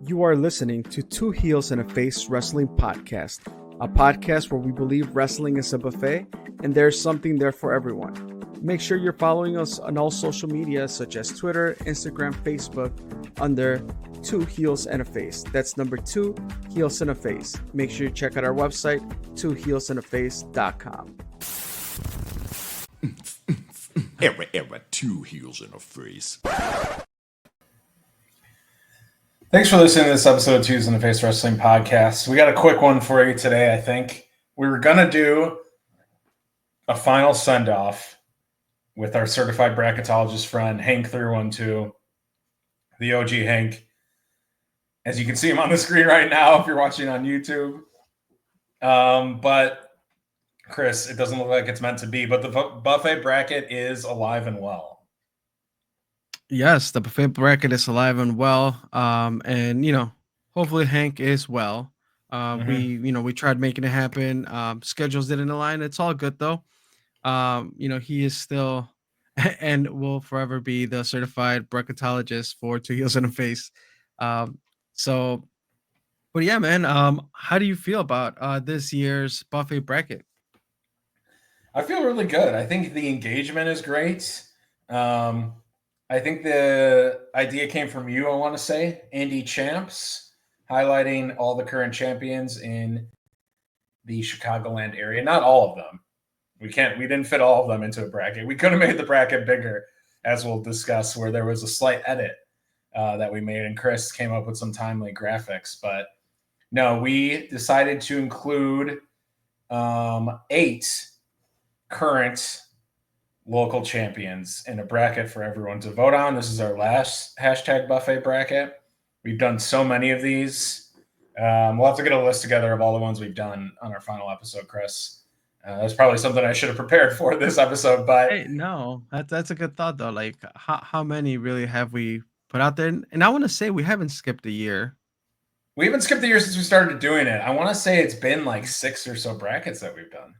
You are listening to Two Heels and a Face Wrestling Podcast, a podcast where we believe wrestling is a buffet and there's something there for everyone. Make sure you're following us on all social media such as Twitter, Instagram, Facebook under Two Heels and a Face. That's number 2 Heels and a Face. Make sure you check out our website, twoheelsandaface.com. Era, 2 heels and a face. Thanks for listening to this episode of Twos in the Face Wrestling Podcast. We got a quick one for you today, I think. We were going to do a final send-off with our certified bracketologist friend, Hank312, the OG Hank. As you can see him on the screen right now if you're watching on YouTube. But, Chris, it doesn't look like it's meant to be, but the buffet bracket is alive and well. Yes, the buffet bracket is alive and well. And hopefully Hank is well. We tried making it happen. Schedules didn't align. It's all good though. He is still and will forever be the certified bracketologist for Two Heels and a Face. But yeah, man. How do you feel about this year's buffet bracket? I feel really good. I think the engagement is great. I think the idea came from you, I want to say, Indie Champs, highlighting all the current champions in the Chicagoland area. Not all of them. We didn't fit all of them into a bracket. We could have made the bracket bigger, as we'll discuss, where there was a slight edit that we made, and Chris came up with some timely graphics. But no, we decided to include 8 current local champions in a bracket for everyone to vote on. This is our last hashtag buffet bracket. We've done so many of these. We'll have to get a list together of all the ones we've done on our final episode, Chris. That's probably something I should have prepared for this episode, but Hey, no, that's a good thought though. Like, how many really have we put out there? And I want to say we haven't skipped a year. we haven't skipped the year since we started doing it. I want to say it's been like 6 or so brackets that we've done.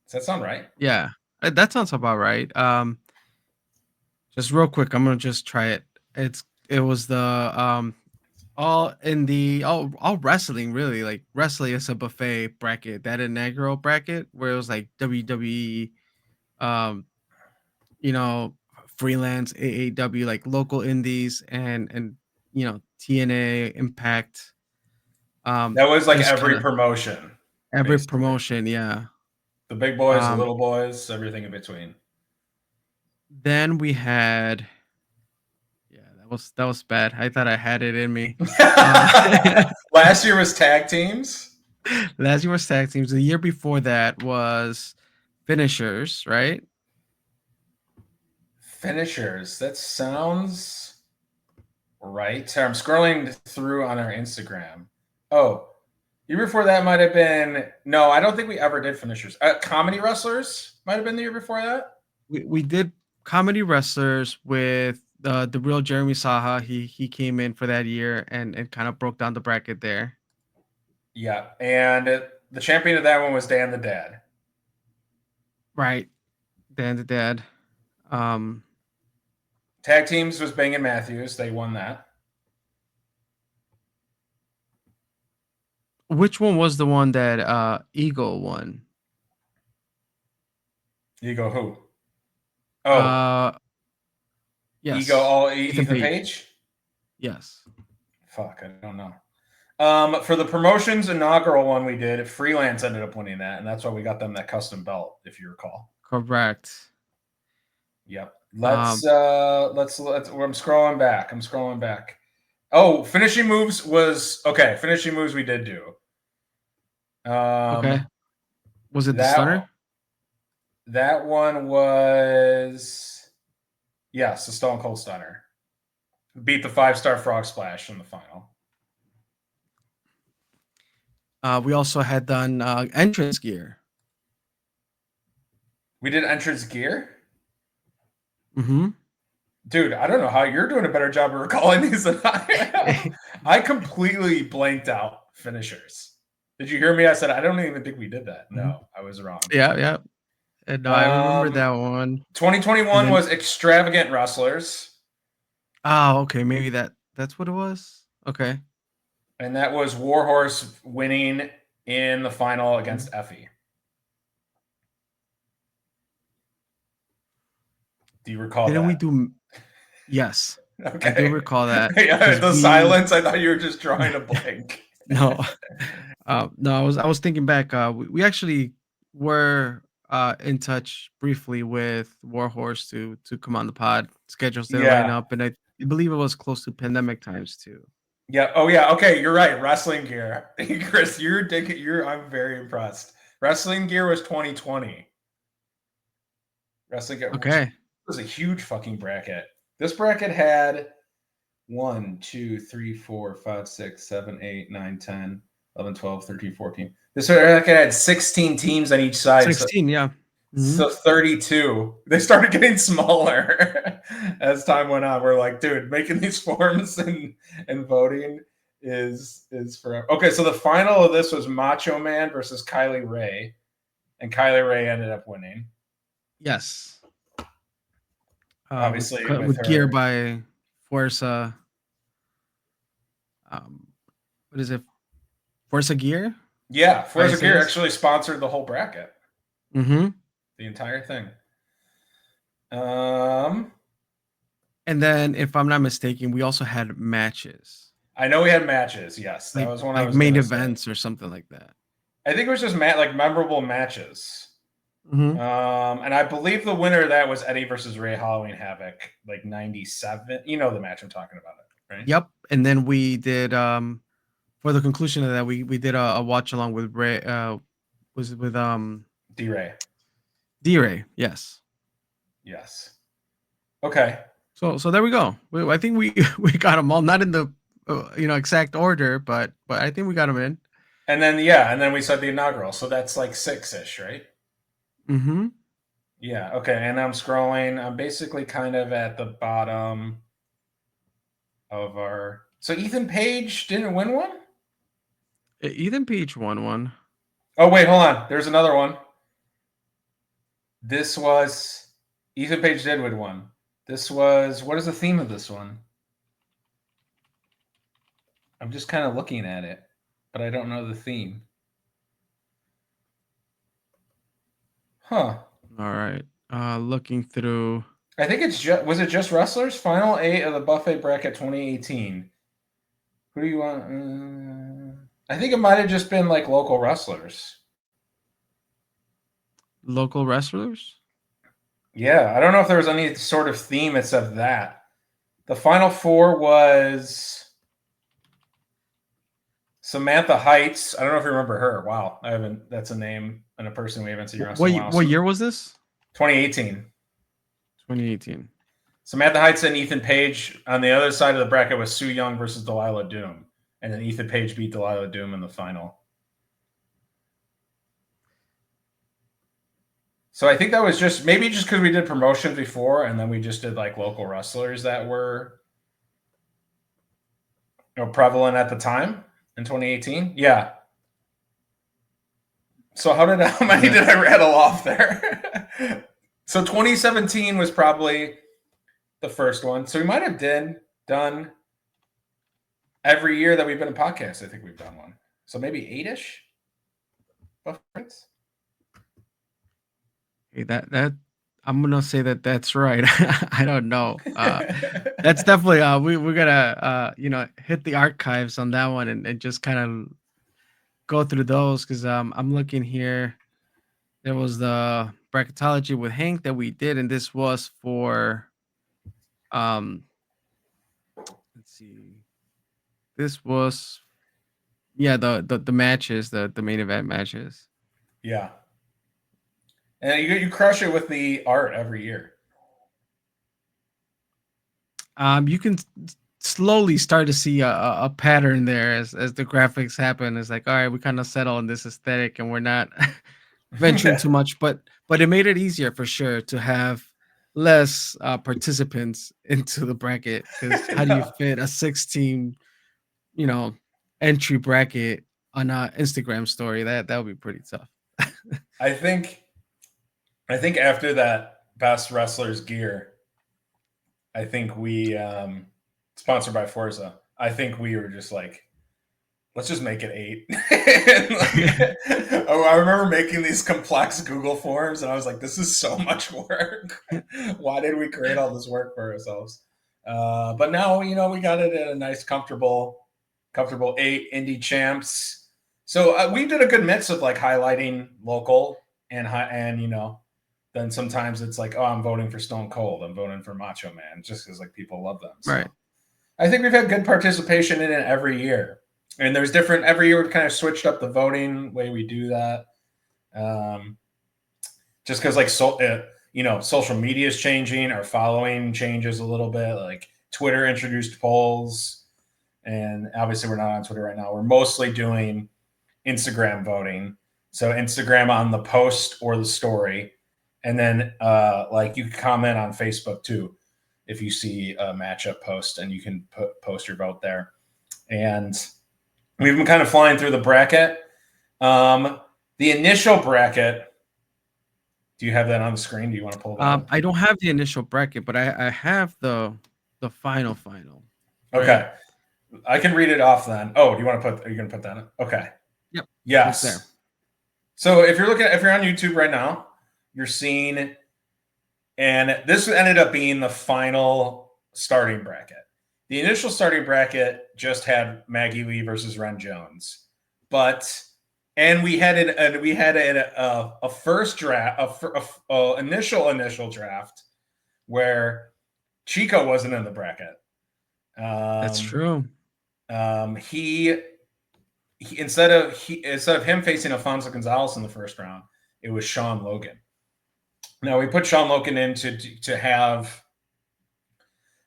Does that sound right? Yeah, that sounds about right. Just real quick, I'm gonna just try it. It was the all wrestling really, like wrestling is a buffet bracket, that inaugural bracket where it was like WWE, um, freelance AAW, like local indies and TNA Impact. That was like Just every kinda promotion. every Basically. promotion, yeah. The big boys, the Um, little boys, everything in between. then we had that was bad. I thought I had it in me. Uh, Last year was tag teams. Last year was tag teams. The year before that was finishers, right? Finishers. That sounds right. I'm scrolling through on our Instagram. Oh, year before that might have been. No, I don't think we ever did finishers. Comedy wrestlers might have been the year before that. We did comedy wrestlers with the real Jeremy Saha. He came in for that year and kind of broke down the bracket there. Yeah, and the champion of that one was Dan the Dad. Right. Dan the Dad. Um, Tag teams was Bang and Matthews. They won that. which one was the one that Eagle won? Ego who? Oh, Yes. Ego. Ethan Ethan Page. Page. Yes. Fuck, I don't know. For the promotions inaugural one we did, Freelance ended up winning that, and that's why we got them that custom belt, if you recall. Correct. Yep. Let's I'm scrolling back. Oh, finishing moves was okay. Finishing moves we did do. Okay. Was it the that stunner? That one was yes, the Stone Cold Stunner. Beat the 5-star Frog Splash in the final. We also had done entrance gear. We did entrance gear? Mm-hmm. Dude, I don't know how you're doing a better job of recalling these than I am. I completely blanked out finishers. Did you hear me? I said, I don't even think we did that. No, I was wrong. Yeah. And no, I remember that one. 2021 was Extravagant Wrestlers. Oh, okay. Maybe that's what it was. Okay. And that was Warhorse winning in the final against Effie. Do you recall Didn't that? we do? Yes, Okay. I do recall that. Yeah, 'Cause the silence. I thought you were just drawing a blank. No, no. I was thinking back. We actually were in touch briefly with Warhorse to come on the pod. Schedules didn't line Yeah. up, and I believe it was close to pandemic times too. Yeah. Oh, yeah. Okay, you're right. Wrestling gear, Chris. I'm very impressed. Wrestling gear was 2020. Wrestling gear, which Okay. was a huge fucking bracket. This bracket had 1, 2, 3, 4, 5, 6, 7, 8, 9, 10, 11, 12, 13, 14. This bracket had 16 teams on each side. 16, yeah. So 32. They started getting smaller as time went on. We're like, dude, making these forms and voting is forever. Okay, so the final of this was Macho Man versus Kylie Ray, and Kylie Ray ended up winning. Yes. Obviously, with gear by Forza. What is it? Forza Gear? Yeah, Forza Gear License? actually sponsored the whole bracket, Mm-hmm. the entire thing. And then, if I'm not mistaken, we also had matches. I know we had matches. Yes, that was one I like was main gonna events say. or something like that. I think it was just like memorable matches. Mm-hmm. And I believe the winner of that was Eddie versus Ray Halloween Havoc, like 97. You know the match I'm talking about, right? Yep. And then we did for the conclusion of that, we did a watch along with Ray. Was it with D-Ray. D-Ray? Yes. Yes. Okay. So there we go. I think we we got them all, not in the exact order, but I think we got them in. And then we said the inaugural, so that's like 6-ish, right? Mm-hmm. Yeah. Okay. And I'm scrolling. I'm basically kind of at the bottom of our. So Ethan Page didn't win one? Ethan Page won one. Oh wait, hold on. There's another one. This was Ethan Page did win one. This was, what is the theme of this one? I'm just kind of looking at it, but I don't know the theme. Huh. All right. Looking through. I think it's was it just wrestlers? Final 8 of the Buffet Bracket 2018. Who do you want? I think it might have just been like local wrestlers. Local wrestlers? Yeah, I don't know if there was any sort of theme except that. The final 4 was Samantha Heights. I don't know if you remember her. Wow, I haven't. That's a name and a person we haven't seen around. What year was this? 2018. 2018. Samantha Heights and Ethan Page. On the other side of the bracket was Sue Young versus Delilah Doom, and then Ethan Page beat Delilah Doom in the final. So I think that was just because we did promotions before, and then we just did like local wrestlers that were prevalent at the time in 2018. Yeah. So how many did I rattle off there? So 2017 was probably the first one. So we might have done every year that we've been in podcasts. I think we've done one. So maybe 8-ish. Buffets. Hey, that I'm gonna say that's right. I don't know. That's definitely we're gonna hit the archives on that one and just kind of go through those, because I'm looking here. There was the bracketology with Hank that we did, and this was for let's see. This was the matches, the main event matches. Yeah. And you crush it with the art every year. You can slowly start to see a pattern there as the graphics happen. It's like, all right, we kind of settle on this aesthetic, and we're not venturing too much. But it made it easier for sure to have less participants into the bracket. Because how do you fit a 16, entry bracket on an Instagram story? That would be pretty tough. I think after that best wrestlers gear, I think we sponsored by Forza. I think we were just like, let's just make it 8. I remember making these complex Google forms, and I was like, this is so much work. Why did we create all this work for ourselves? But now, we got it at a nice, comfortable 8 indie champs. So we did a good mix of like highlighting local and then sometimes it's like, oh, I'm voting for Stone Cold. I'm voting for Macho Man just because like people love them. So Right. I think we've had good participation in it every year. And there's every year we've kind of switched up the voting way we do that. Just because like, social media is changing, our following changes a little bit. Like Twitter introduced polls, and obviously we're not on Twitter right now. We're mostly doing Instagram voting. So Instagram on the post or the story. And then like you can comment on Facebook too if you see a matchup post, and you can post your vote there. And we've been kind of flying through the bracket. The initial bracket, do you have that on the screen? Do you want to pull that up? I don't have the initial bracket, but I have the final. Okay. Right? I can read it off then. Oh, are you going to put that in? Okay. Yep. Yes. There. So if you're on YouTube right now, you're seeing, and this ended up being the final starting bracket. The initial starting bracket just had Maggie Lee versus Ren Jones, and we had a first draft, initial draft where Chico wasn't in the bracket. That's true. He instead of him facing Alfonso Gonzalez in the first round, it was Sean Logan. Now we put Sean Logan in to have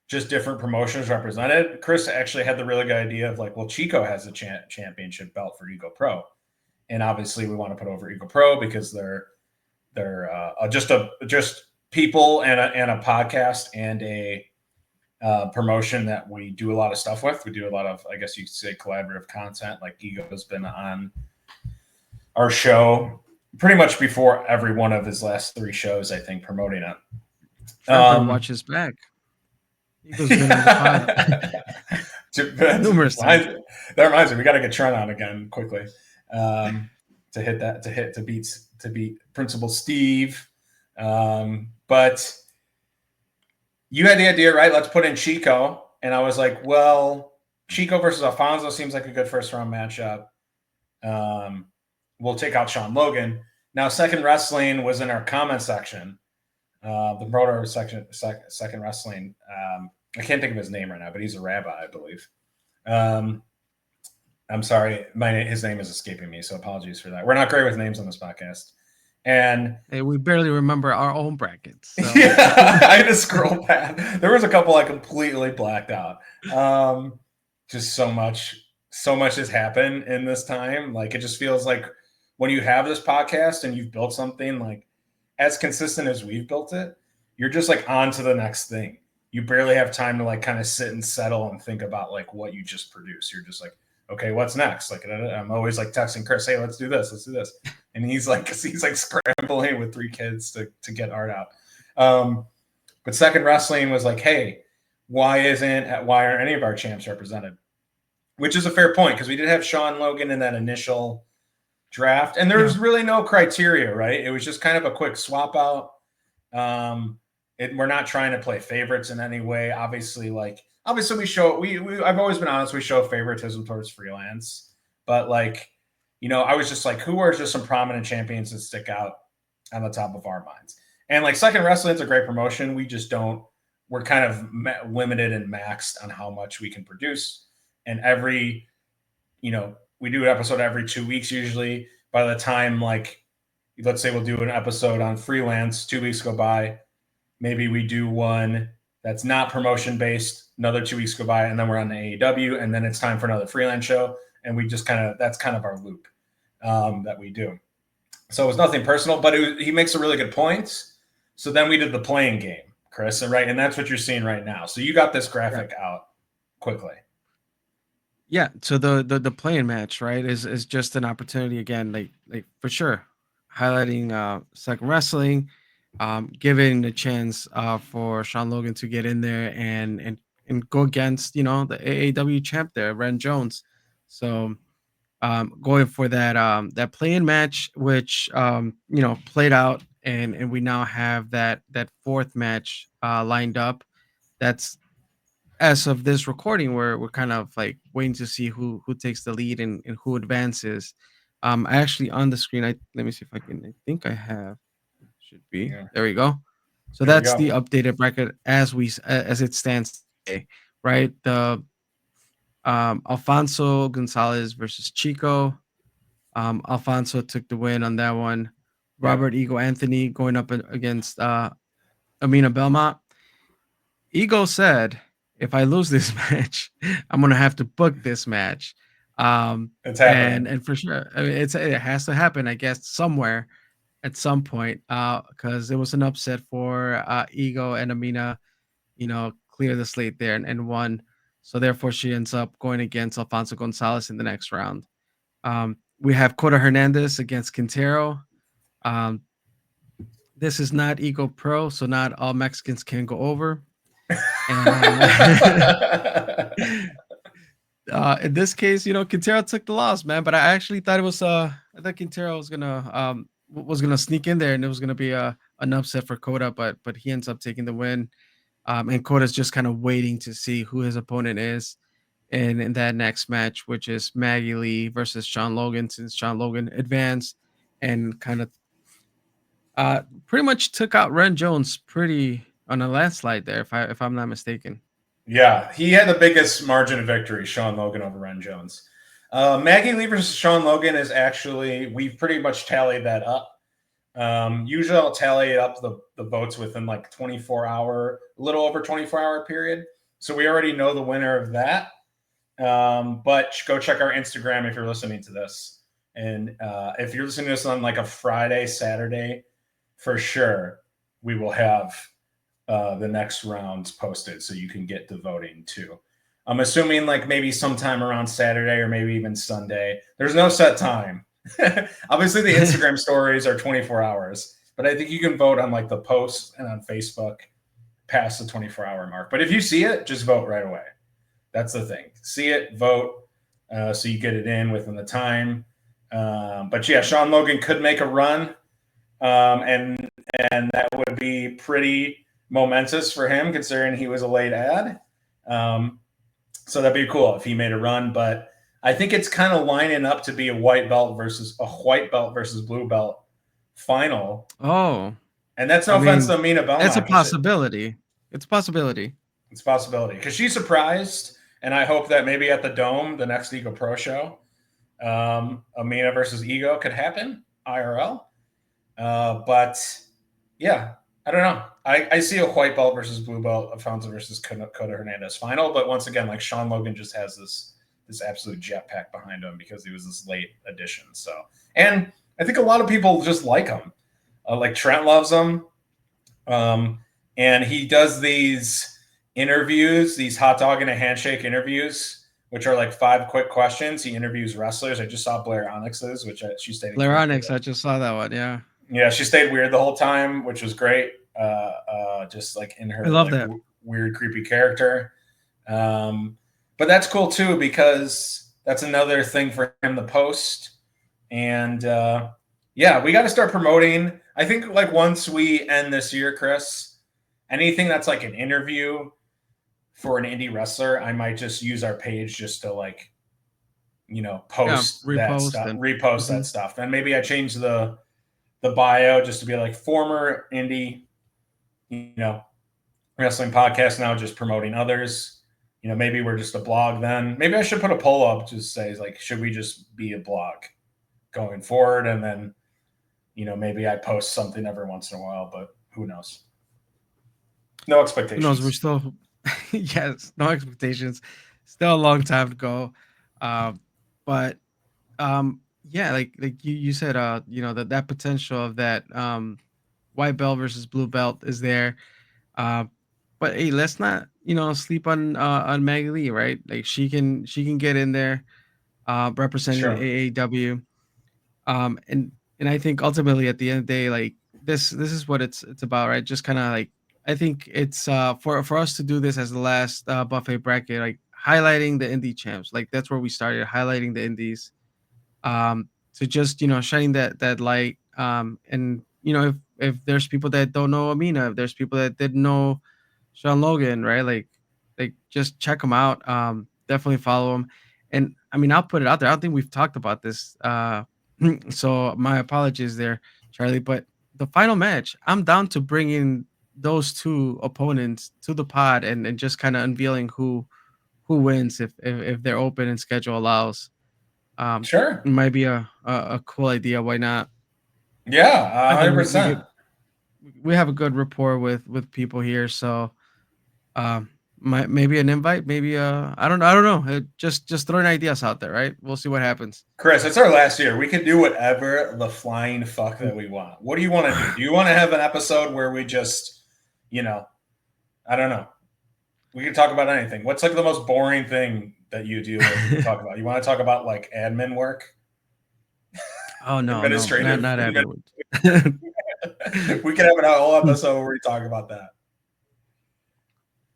just different promotions represented. Chris actually had the really good idea of like, well, Chico has the championship belt for Ego Pro, and obviously we want to put over Ego Pro because they're just people and a podcast and a promotion that we do a lot of stuff with. We do a lot of, I guess you could say, collaborative content. Like Ego has been on our show pretty much before every one of his last 3 shows, I think, promoting it. Watch his back. Ego's been on the pod numerous times. That reminds me, we got to get Trent on again quickly to beat Principal Steve. But you had the idea, right? Let's put in Chico, and I was like, well, Chico versus Alfonso seems like a good first round matchup. We'll take out Sean Logan. Now, Second Wrestling was in our comment section. The Broder Second Wrestling. I can't think of his name right now, but he's a rabbi, I believe. I'm sorry, his name is escaping me, so apologies for that. We're not great with names on this podcast. And hey, we barely remember our own brackets. So. Yeah, I had to scroll past. There was a couple I completely blacked out. Just so much has happened in this time. Like, it just feels like when you have this podcast and you've built something like as consistent as we've built it, you're just like on to the next thing. You barely have time to like kind of sit and settle and think about like what you just produced. You're just like, okay, what's next? Like, I'm always like texting Chris, hey, let's do this. And he's like scrambling with 3 kids to get art out. But Second Wrestling was like, hey, why aren't any of our champs represented? Which is a fair point, because we did have Sean Logan in that initial draft, and there was really no criteria, right? It was just kind of a quick swap out. We're not trying to play favorites in any way. Obviously we show I've always been honest, we show favoritism towards freelance, but like, I was just like, who are just some prominent champions that stick out on the top of our minds? And like Second Wrestling is a great promotion. We're kind of limited and maxed on how much we can produce. And we do an episode every 2 weeks usually. By the time, like, let's say we'll do an episode on freelance, 2 weeks go by, maybe we do one that's not promotion based, another 2 weeks go by, and then we're on the AEW, and then it's time for another freelance show. And we just that's kind of our loop that we do. So it was nothing personal, but he makes a really good point. So then we did the playing game, Chris, and that's what you're seeing right now. So you got this graphic out quickly. Yeah, so the playing match, right, is just an opportunity again, like for sure, highlighting Second Wrestling, giving a chance for Sean Logan to get in there and go against the AAW champ there, Ren Jones. So going for that play-in match, which played out, and we now have that fourth match lined up. That's as of this recording, we're kind of like waiting to see who takes the lead and who advances. I actually on the screen. Let me see if I can. I think I have. Should be Yeah. there. We go. So There we that's go. the updated bracket as it stands today, right? The Alfonso Gonzalez versus Chico. Alfonso took the win on that one. Yeah. Robert Ego Anthony going up against Amina Belmont. Ego said, "If I lose this match, I'm gonna have to book this match." It's happening. And for sure, I mean, it has to happen, I guess, somewhere at some point, because it was an upset for Ego and Amina, clear the slate there and won. So therefore, she ends up going against Alfonso Gonzalez in the next round. We have Cota Hernandez against Quintero. Um, this is not Ego Pro, so not all Mexicans can go over. And in this case, Quintero took the loss, man. But I actually thought I thought Quintero was gonna sneak in there, and it was gonna be an upset for Cota, but he ends up taking the win. And Cota's just kind of waiting to see who his opponent is in that next match, which is Maggie Lee versus Sean Logan, since Sean Logan advanced and kind of pretty much took out Ren Jones pretty on a landslide there, if I'm not mistaken. Yeah, he had the biggest margin of victory, Sean Logan over Ren Jones. Maggie Lee versus Sean Logan is actually, we've pretty much tallied that up. Usually I'll tally up the votes within like a little over 24-hour period. So we already know the winner of that. But go check our Instagram if you're listening to this. And if you're listening to this on like a Friday, Saturday, for sure, we will have the next rounds posted so you can get the voting too. I'm assuming like maybe sometime around Saturday or maybe even Sunday. There's no set time. Obviously, the Instagram stories are 24 hours, but I think you can vote on like the posts and on Facebook past the 24-hour mark. But if you see it, just vote right away. That's the thing. See it, vote, so you get it in within the time. But yeah, Sean Logan could make a run, and that would be pretty momentous for him considering he was a late ad. So that'd be cool if he made a run, but I think it's kind of lining up to be a white belt versus blue belt final. Oh, and that's no offense to Amina Belmont. It's a possibility. It's a possibility. It's a possibility because she's surprised, and I hope that maybe at the Dome, the next Ego Pro show, Amina versus Ego could happen IRL. But yeah, I don't know. I see a white belt versus blue belt, Alfonso versus Cota Hernandez final. But once again, like Sean Logan just has this absolute jetpack behind him because he was this late addition. So, and I think a lot of people just like him. Like Trent loves him. And he does these interviews, these hot dog and a handshake interviews, which are like 5 quick questions. He interviews wrestlers. I just saw Blair Onyx's, which she stayed. Blair Onyx, I just saw that one. Yeah. Yeah, she stayed weird the whole time, which was great. Just like in her, I love that weird, creepy character. But that's cool too because that's another thing for him to post. And yeah, we got to start promoting. I think like once we end this year, Chris, anything that's like an interview for an indie wrestler, I might just use our page just to like, post that stuff, repost that stuff. And maybe I change the bio just to be like former indie, wrestling podcast now, just promoting others. Maybe we're just a blog then. Maybe I should put a poll up to say like, should we just be a blog going forward? And then, maybe I post something every once in a while, but who knows? No expectations. Who knows? We're still, yes, no expectations. Still a long time to go. But yeah, like you said, that potential of that white belt versus blue belt is there. But hey, let's not sleep on Maggie Lee, right? Like she can get in there, representing AAW. And I think ultimately at the end of the day, like this is what it's about, right? Just kind of like I think it's for us to do this as the last buffet bracket, like highlighting the indie champs. Like that's where we started, highlighting the indies. to just shining that light. And if there's people that don't know Amina, if there's people that didn't know Sean Logan, right? Like just check them out. Definitely follow them. And I mean, I'll put it out there. I don't think we've talked about this. So my apologies there, Charlie. But the final match, I'm down to bringing those two opponents to the pod and just kind of unveiling who wins if they're open and schedule allows. Sure. It might be a cool idea. Why not? Yeah, I think 100%. we have a good rapport with people here, so maybe an invite, maybe I don't know. Just throwing ideas out there, right? We'll see what happens. Chris, it's our last year. We can do whatever the flying fuck that we want. What do you want to do? Do you want to have an episode where we just, I don't know. We can talk about anything. What's like the most boring thing that you do talk about? You want to talk about like admin work? Oh no, Administrative. not everyone. We can have a whole episode where we talk about that.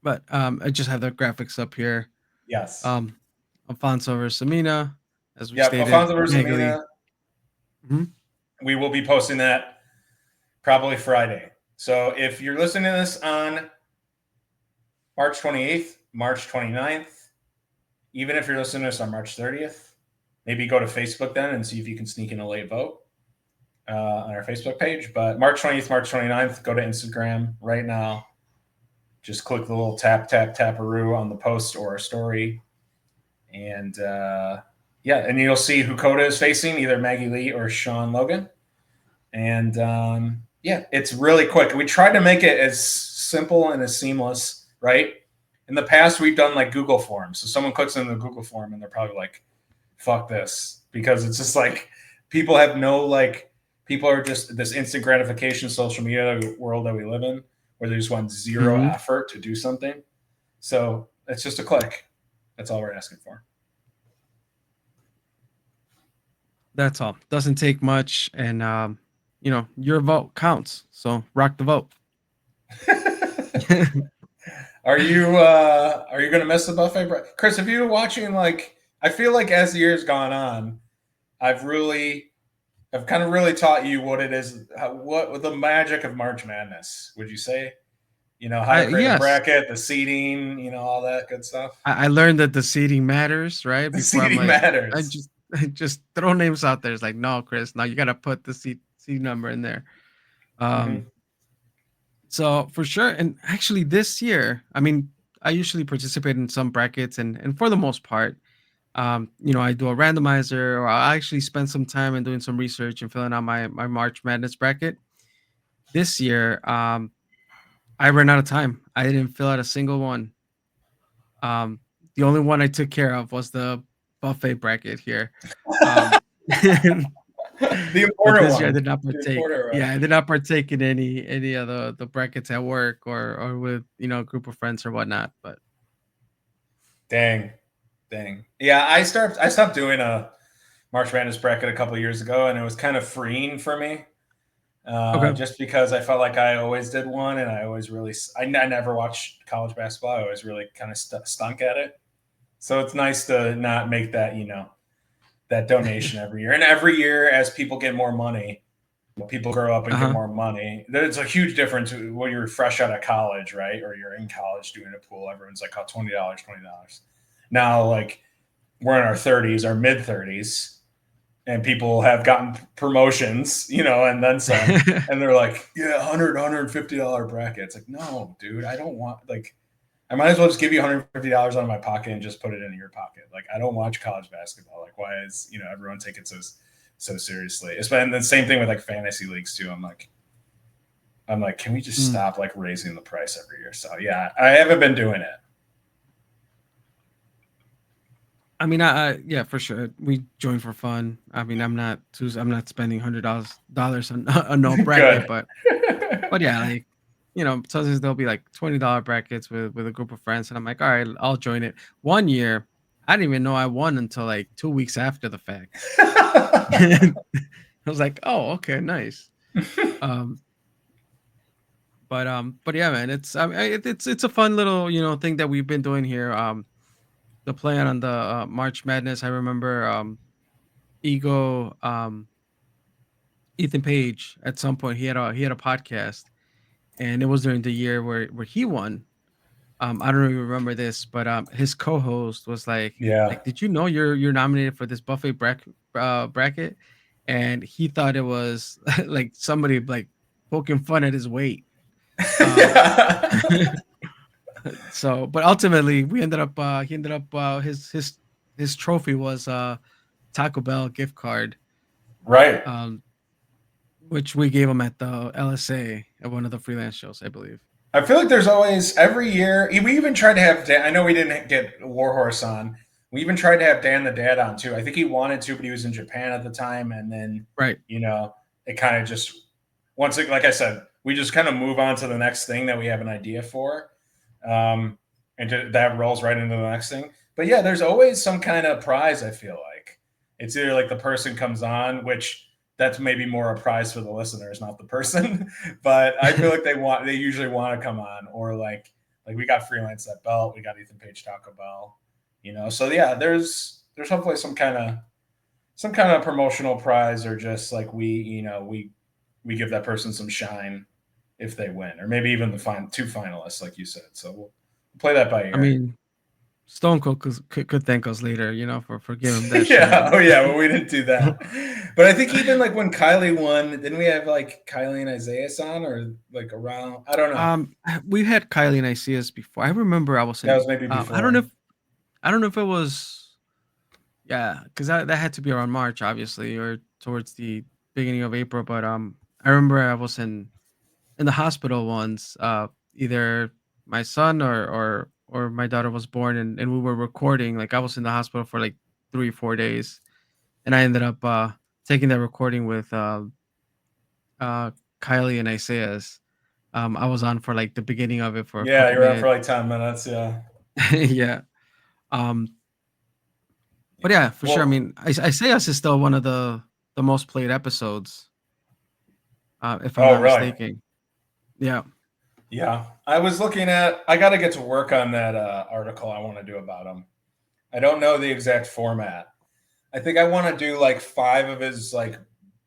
But I just have the graphics up here. Yes. Alfonso versus Amina, as we Yeah, stated. Alfonso versus Maggie. Amina. Mhm. We will be posting that probably Friday. So if you're listening to this on March 28th, March 29th, even if you're listening to this on March 30th, maybe go to Facebook then and see if you can sneak in a late vote on our Facebook page. But March 20th, March 29th, go to Instagram right now. Just click the little taparoo on the post or a story. And and you'll see who Coda is facing, either Maggie Lee or Sean Logan. And it's really quick. We tried to make it as simple and as seamless, right? In the past, we've done like Google Forms. So someone clicks in the Google form and they're probably like, fuck this. Because it's just like people have people are just this instant gratification social media world that we live in, where they just want zero effort to do something. So it's just a click. That's all we're asking for. That's all. Doesn't take much, and your vote counts. So rock the vote. Are you gonna miss the buffet, Chris? Have you been watching? I feel like as the years gone on, I've kind of really taught you what it is, what the magic of March Madness. Would you say? How to create a bracket, the seating, all that good stuff. I learned that the seating matters, right? The seating matters. I just throw names out there. It's like, no, Chris, now you got to put the seat number in there. So for sure. And actually this year, I mean, I usually participate in some brackets and for the most part, I do a randomizer, or I actually spend some time in doing some research and filling out my March Madness bracket. This year, I ran out of time. I didn't fill out a single one. The only one I took care of was the buffet bracket here. The important one. I did not partake. Yeah, I did not partake in any of the brackets at work or with a group of friends or whatnot. But dang. Yeah, I stopped doing a March Madness bracket a couple of years ago, and it was kind of freeing for me. Just because I felt like I always did one, and I never watched college basketball. I always really kind of stunk at it. So it's nice to not make that, that donation every year. And every year, as people get more money, people grow up and get more money. There's a huge difference when you're fresh out of college, right? Or you're in college doing a pool. Everyone's like, oh, $20. Now, we're in our 30s, our mid 30s, and people have gotten promotions, and then some, and they're like, yeah, $100, $150 bracket. It's like, no, dude, I don't want, I might as well just give you $150 out of my pocket and just put it in your pocket. I don't watch college basketball. Why is, everyone take it so seriously? And the same thing with fantasy leagues too. I'm like, can we just stop raising the price every year? So yeah, I haven't been doing it. I mean, yeah, for sure. We join for fun. I mean, I'm not spending $100 on no bracket, but yeah, sometimes there'll be $20 brackets with a group of friends, and I'm like, all right, I'll join it. One year, I didn't even know I won until 2 weeks after the fact. I was like, oh, okay, nice. But yeah, man, it's a fun little thing that we've been doing here. The plan on the March Madness. I remember Ego, Ethan Page, at some point he had a podcast, and it was during the year where he won. I don't know if you remember this, but his co-host was Yeah. like, did you know you're nominated for this buffet bracket? And he thought it was like somebody like poking fun at his weight. Um, so, but ultimately, we ended up he ended up his trophy was Taco Bell gift card, Right. um, which we gave him at the LSA at one of the freelance shows, I believe. I feel like there's always every year. We even tried to have Dan. I know we didn't get Warhorse on. We even tried to have Dan the Dad on too. I think he wanted to, but he was in Japan at the time, and then Right. it kind of just once it, like I said, we just kind of move on to the next thing that we have an idea for, um, that rolls right into the next thing. But yeah, there's always some kind of prize. I feel like it's either like the person comes on, which that's maybe more a prize for the listeners, not the person. But I feel like they usually want to come on, or like we got freelance that belt, we got Ethan Page Taco Bell, So yeah, there's hopefully some kind of promotional prize, or just like we give that person some shine if they win, or maybe even the two finalists, like you said. So we'll play that by I ear. mean, Stone Cold could thank us later, for giving him that Yeah. shine. Oh, yeah. Well, we didn't do that. But I think even like when Kylie won, didn't we have like Kylie and Isaiah on, or like around? I don't know. We had Kylie and Isias before. I remember I was That in. was maybe I don't know before. if it was. Yeah, because that had to be around March, obviously, or towards the beginning of April. But I remember I was in the hospital once. Either my son or my daughter was born, and we were recording. Like I was in the hospital for like 3 4 days, and I ended up taking that recording with uh Kylie and Isaiah's. I was on for like the beginning of it for a Yeah, couple you were on for minutes. like 10 minutes. Yeah. Yeah. Um, but yeah, for sure. I Well, mean, Isaiah's is still one of the most played episodes, if I'm oh, not really? mistaken. Yeah. Yeah. I was looking at. I got to get to work on that article I want to do about him. I don't know the exact format. I think I want to do like 5 of his like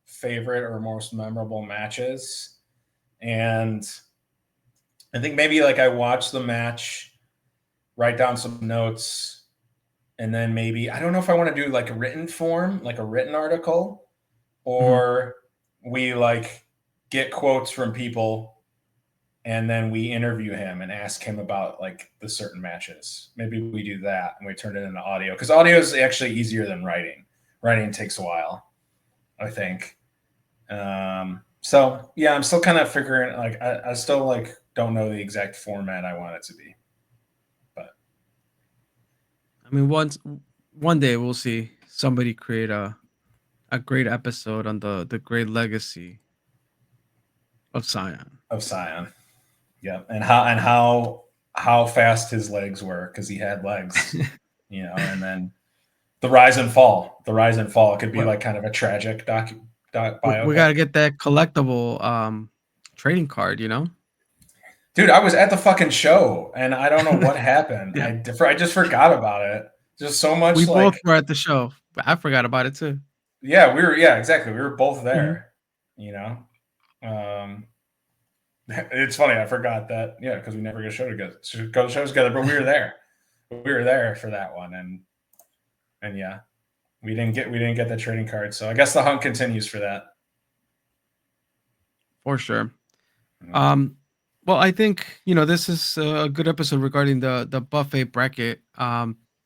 favorite or most memorable matches, and I think maybe like I watch the match, write down some notes, and then maybe I don't know if I want to do like a written form, like a written article, Mhm. or we like get quotes from people and then we interview him and ask him about like the certain matches. Maybe we do that and we turn it into audio, because audio is actually easier than writing. Writing takes a while, I think. So yeah, I'm still kind of figuring. Like, I still like don't know the exact format I want it to be, but I mean, one day we'll see somebody create a great episode on the great legacy of Scion. of Scion. Yeah, and how fast his legs were, because he had legs, and then the rise and fall. The rise and fall. It could be What like kind of a tragic we biopic. gotta get that collectible trading card, Dude, I was at the fucking show and I don't know what happened. Yeah. I just forgot about it. Just so We much both like, were at the show. But I forgot about it too. yeah, exactly. We were both Mhm. there, you know. Um, it's funny. I forgot that. Yeah, because we never go to shows together, but we were there. We were there for that one, and yeah, we didn't get the trading card. So I guess the hunt continues for that. For sure. Mhm. Um, well, I think this is a good episode regarding the buffet bracket. I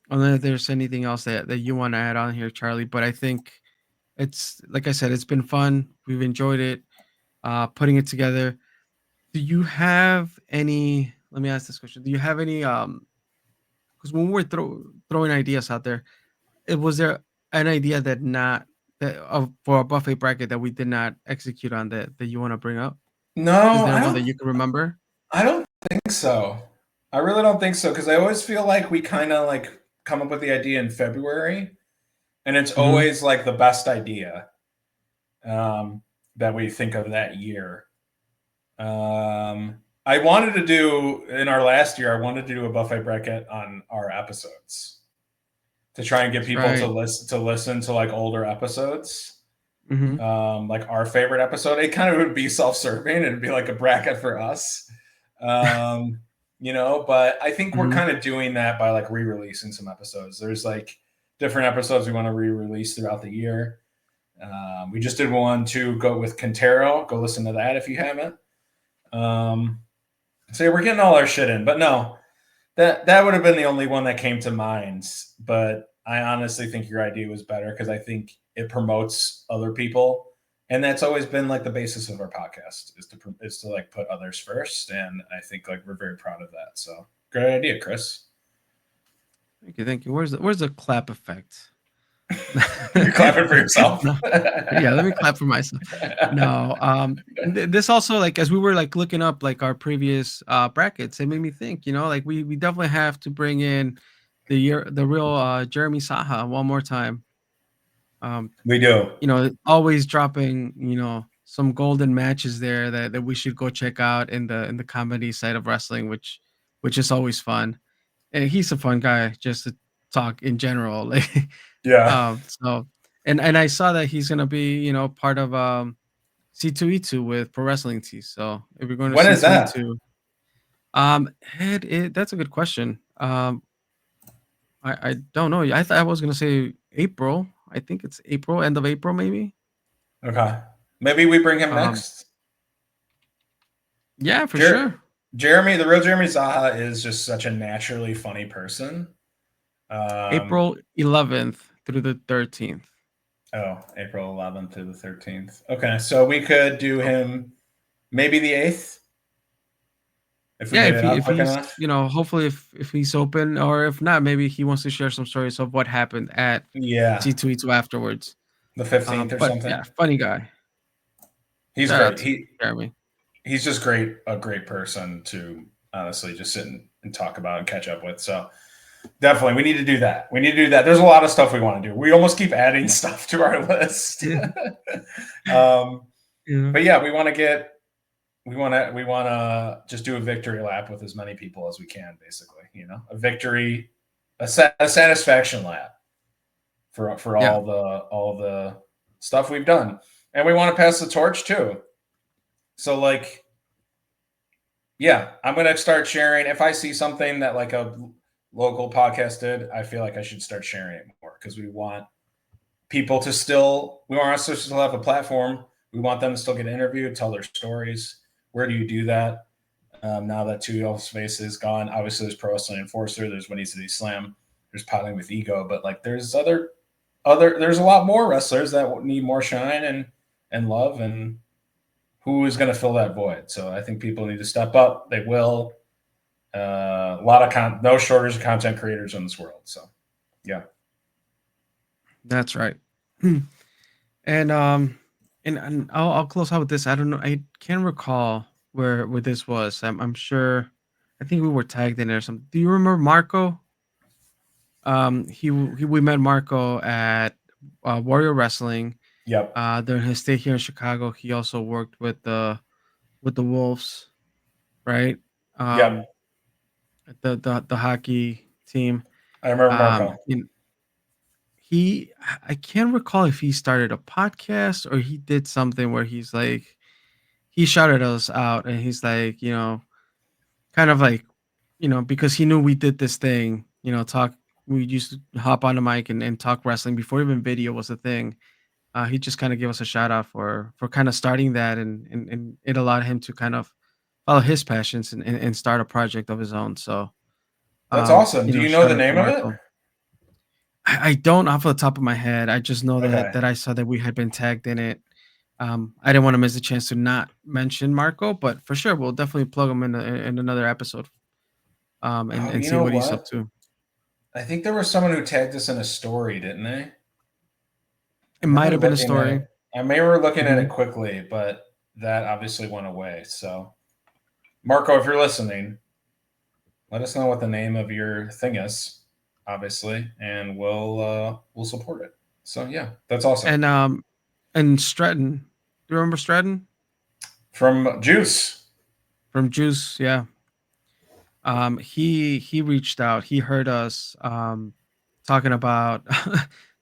don't know if there's anything else that you want to add on here, Charlie. But I think it's like I said, it's been fun. We've enjoyed it, putting it together. Do you have any? Let me ask this question. Do you have any? Because when we're throwing ideas out there, was there an idea for a buffet bracket that we did not execute on that you want to bring up? Is No, there I one that don't. you can remember? I don't think so. I really don't think so, because I always feel like we kind of like come up with the idea in February, and it's Hmm. always like the best idea, that we think of that year. I wanted to do in our last year. I wanted to do a buffet bracket on our episodes, to try and get That's people right. to listen to like older episodes. Hmm. Like our favorite episode, it kind of would be self-serving. It'd be like a bracket for us. But I think we're Hmm. kind of doing that by like re-releasing some episodes. There's like different episodes we want to re-release throughout the year. We just did one to go with Quintero. Go listen to that if you haven't. So yeah, we're getting all our shit in, but no, that would have been the only one that came to mind. But I honestly think your idea was better because I think it promotes other people, and that's always been like the basis of our podcast is to like put others first, and I think like we're very proud of that. So great idea, Chris. Thank you. Where's the clap effect? You're clapping for yourself. No. Yeah, let me clap for myself. No, this also, like, as we were like looking up like our previous brackets, it made me think, like we definitely have to bring in the real Jeremy Saha one more time. Um, We do. always dropping, some golden matches there that we should go check out in the comedy side of wrestling, which is always fun. And he's a fun guy just to talk in general. Like, Yeah. so, and I saw that he's gonna be, part of C2E2 with Pro Wrestling Tees. So if you're going to When is that? C2E2, that's a good question. I don't know. I thought I was gonna say April. I think it's April, end of April, maybe. Okay. Maybe we bring him Um, next. yeah, for Jer- sure. Jeremy, the real Jeremy Zaha is just such a naturally funny person. April 11th through the 13th. April 11th to the 13th. Okay, so we could do him maybe the 8th if we Yeah, get it up if quick he's, enough. hopefully if he's open, or if not, maybe he wants to share some stories of what happened at Yeah, C2E2 afterwards. the 15th or But something. yeah, funny guy. He's Shout out great. to Jeremy. He's just great, a great person to honestly just sit and talk about and catch up with. So definitely, we need to do that. There's a lot of stuff we want to do. We almost keep adding stuff to our list. Yeah. But yeah, we want to just do a victory lap with as many people as we can, basically. A victory, a satisfaction lap for Yeah. all the stuff we've done, and we want to pass the torch too. So like, yeah, I'm gonna start sharing if I see something that like a local podcast did. I feel like I should start sharing it more because we want people to we want us to still have a platform. We want them to still get interviewed, tell their stories. Where do you do that? Now that 2 Space is gone, obviously there's Pro Wrestling Enforcer, there's Winnie City Slam, there's Potting with Ego, but like there's there's a lot more wrestlers that need more shine and love, and who is going to fill that void? So I think people need to step up. They will. A lot of no shortage of content creators in this world. So yeah, That's right. And I'll close out with this. I don't know. I can't recall where this was. I'm sure. I think we were tagged in there or something. Do you remember Marco? We met Marco at Warrior Wrestling. yep. During his stay here in Chicago, he also worked with the Wolves, right? Yep. The hockey team. I remember Marco. I can't recall if he started a podcast or he did something where he's like, he shouted us out and he's like, kind of like, because he knew we did this thing, we used to hop on the mic and talk wrestling before even video was a thing. He just kind of gave us a shout out for kind of starting that, and it allowed him to kind of follow his passions and start a project of his own. So That's awesome. Do you know shout the out to name of Marco. it? I don't off the top of my head. I just know Okay. that I saw that we had been tagged in it. I didn't want to miss the chance to not mention Marco, but for sure we'll definitely plug him in another episode. And you see know what he's what? up to. I think there was someone who tagged us in a story, didn't they? It might have been a story. I remember looking at Mhm. it quickly, but that obviously went away. So, Marco, if you're listening, let us know what the name of your thing is, obviously, and we'll support it. So yeah, that's awesome. And Stratton. Do you remember Stratton From Juice. from Juice? Yeah. He reached out. He heard us talk talking about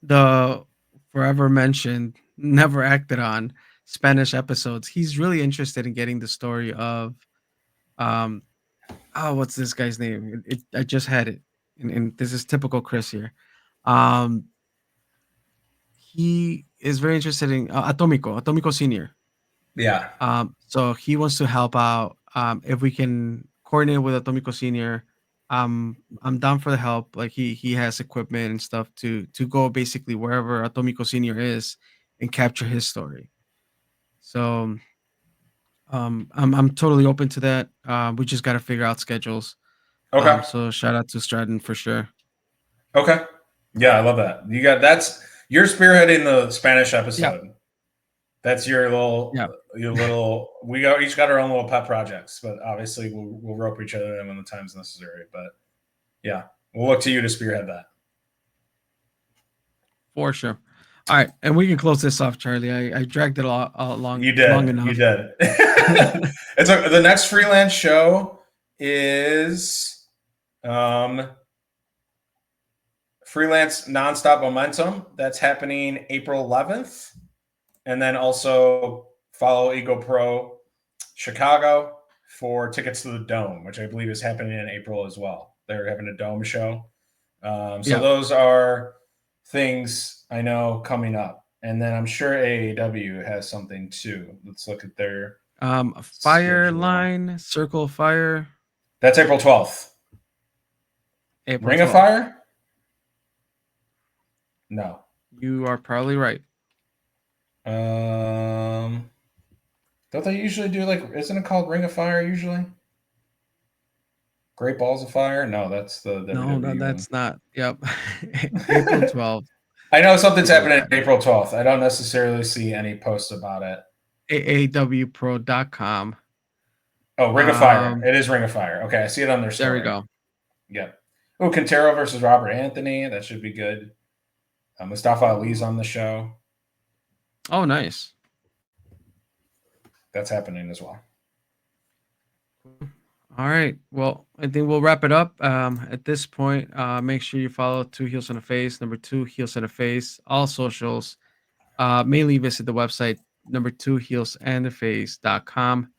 the forever mentioned, never acted on Spanish episodes. He's really interested in getting the story of um oh, what's this guy's name? I just had it, and this is typical Chris here. Um, he is very interested in Atomico Senior. Yeah. So he wants to help out. If we can coordinate with Atomico Senior, I'm down for the help. Like he has equipment and stuff to go basically wherever Atomico Senior is and capture his story. So I'm totally open to that. We just got to figure out schedules. Okay. So shout out to Stratton for sure. Okay. Yeah, I love that. You're spearheading the Spanish episode. That's your Yeah. little. Each got our own little pet projects, but obviously we'll rope each other in when the time's necessary. But yeah, we'll look to you to spearhead that. For sure. All right, and we can close this off, Charlie. I dragged it long. You did. Long enough. You did. The next freelance show is freelance nonstop momentum. That's happening April 11th, and then also follow Ego Pro Chicago for tickets to the Dome, which I believe is happening in April as well. They're having a Dome show. Those are things I know coming up. And then I'm sure AAW has something too. Let's look at their Fire Line, Circle of Fire. That's April 12th. Ring of Fire? No. You are probably right. Don't they usually do isn't it called Ring of Fire usually? Great Balls of Fire? No, that's the No, WWE that's one. not. Yep. April 12th. I know something's happening April 12th. I don't necessarily see any posts about it. AAWpro.com. Oh, Ring of Fire. It is Ring of Fire. Okay, I see it on their story. There we go. Yeah. Oh, Quintero versus Robert Anthony. That should be good. Mustafa Ali's on the show. Oh, nice. That's happening as well. All right. Well, I think we'll wrap it up. At this point, make sure you follow Two Heels and a Face, number 2 Heels and a Face, all socials. Mainly visit the website number 2 heelsandtheface.com,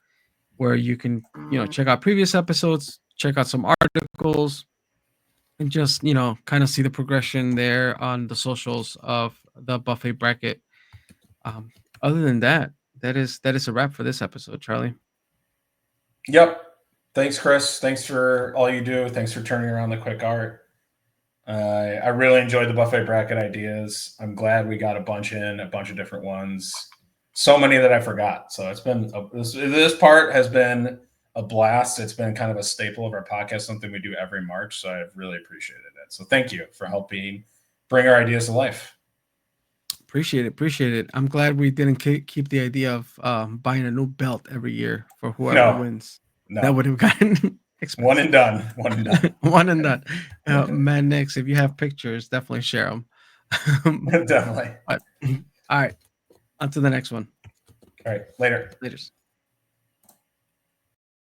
where you can, check out previous episodes, check out some articles, and just, kind of see the progression there on the socials of the buffet bracket. Other than that, that is a wrap for this episode, Charlie. Yep. Thanks, Chris. Thanks for all you do. Thanks for turning around the quick art. I really enjoyed the buffet bracket ideas. I'm glad we got a bunch of different ones. So many that I forgot. So it's been this part has been a blast. It's been kind of a staple of our podcast, something we do every March. So I've really appreciated it. So thank you for helping bring our ideas to life. Appreciate it. I'm glad we didn't keep the idea of buying a new belt every year for whoever wins. No. That would have gotten expensive. One and done. One and done. Man, Nix, if you have pictures, definitely share them. Definitely. All right. On to the next one. All right. Later. Laters.